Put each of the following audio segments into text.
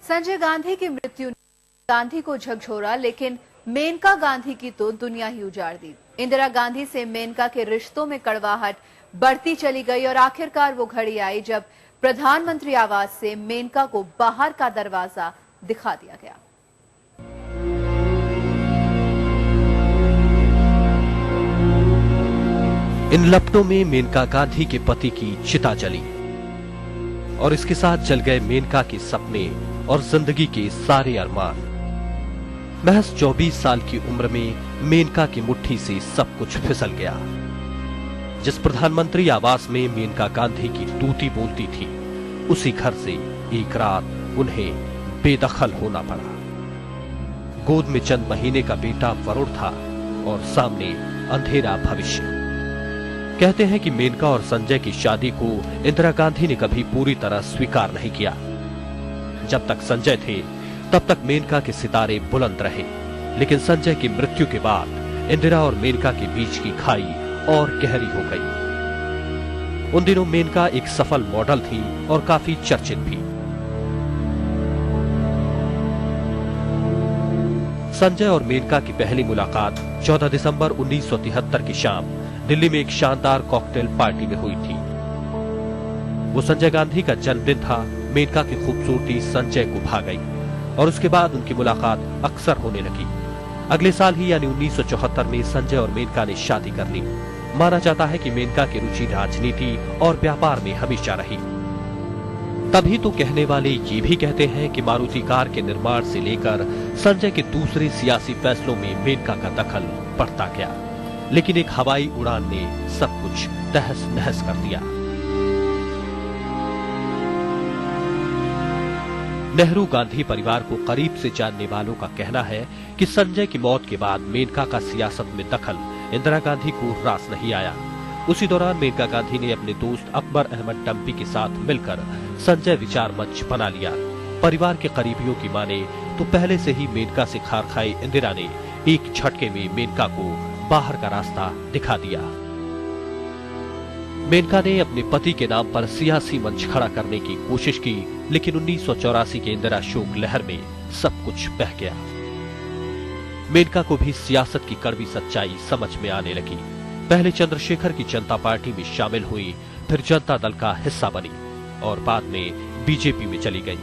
संजय गांधी की मृत्यु ने गांधी को झकझोरा, लेकिन मेनका गांधी की तो दुनिया ही उजाड़ दी। इंदिरा गांधी से मेनका के रिश्तों में कड़वाहट बढ़ती चली गई और आखिरकार वो घड़ी आई जब प्रधानमंत्री आवास से मेनका को बाहर का दरवाजा दिखा दिया गया। इन लपटों में मेनका गांधी के पति की चिता जली और इसके साथ जल गए मेनका के सपने और जिंदगी के सारे अरमान। महज 24 साल की उम्र में मेनका की मुट्ठी से सब कुछ फिसल गया। जिस प्रधानमंत्री आवास में मेनका गांधी की तूती बोलती थी, उसी घर से एक रात उन्हें बेदखल होना पड़ा। गोद में चंद महीने का बेटा वरुण था और सामने अंधेरा भविष्य। कहते हैं कि मेनका और संजय की शादी को इंदिरा गांधी ने कभी पूरी तरह स्वीकार नहीं किया। जब तक संजय थे तब तक मेनका के सितारे बुलंद रहे, लेकिन संजय की मृत्यु के बाद इंदिरा और मेनका के बीच की खाई और गहरी हो गई। उन दिनों मेनका एक सफल मॉडल थी और काफी चर्चित भी। संजय और मेनका की पहली मुलाकात 14 दिसंबर 1973 की शाम दिल्ली में एक शानदार कॉकटेल पार्टी में हुई थी। वो संजय गांधी का जन्मदिन था। मेनका की खूबसूरती संजय को भा गई और उसके बाद उनकी मुलाकात अक्सर होने लगी। अगले साल ही यानी 1974 में संजय और मेनका ने शादी कर ली। माना जाता है कि मेनका की रुचि राजनीति और व्यापार में हमेशा रही। तभी तो कहने वाले ये भी कहते हैं कि मारुति कार के निर्माण से लेकर संजय के दूसरे सियासी फैसलों में मेनका का दखल बढ़ता गया, लेकिन एक हवाई उड़ान ने सब कुछ तहस नहस कर दिया। नेहरू गांधी परिवार को करीब से जानने वालों का कहना है कि संजय की मौत के बाद मेनका का सियासत में दखल इंदिरा गांधी को रास नहीं आया। उसी दौरान मेनका गांधी ने अपने दोस्त अकबर अहमद डंपी के साथ मिलकर संजय विचार मंच बना लिया। परिवार के करीबियों की माने तो पहले से ही मेनका से खार खाई इंदिरा ने एक झटके में मेनका को बाहर का रास्ता दिखा दिया। मेनका ने अपने पति के नाम पर सियासी मंच खड़ा करने की कोशिश की, लेकिन 1984 के इंदिरा शोक लहर में सब कुछ बह गया। मेनका को भी सियासत की कड़वी सच्चाई समझ में आने लगी। पहले चंद्रशेखर की जनता पार्टी में शामिल हुई, फिर जनता दल का हिस्सा बनी और बाद में बीजेपी में चली गई।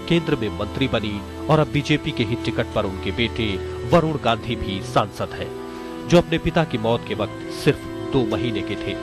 केंद्र में मंत्री बनी और अब बीजेपी के ही टिकट पर उनके बेटे वरुण गांधी भी सांसद है, जो अपने पिता की मौत के वक्त सिर्फ 2 महीने के थे।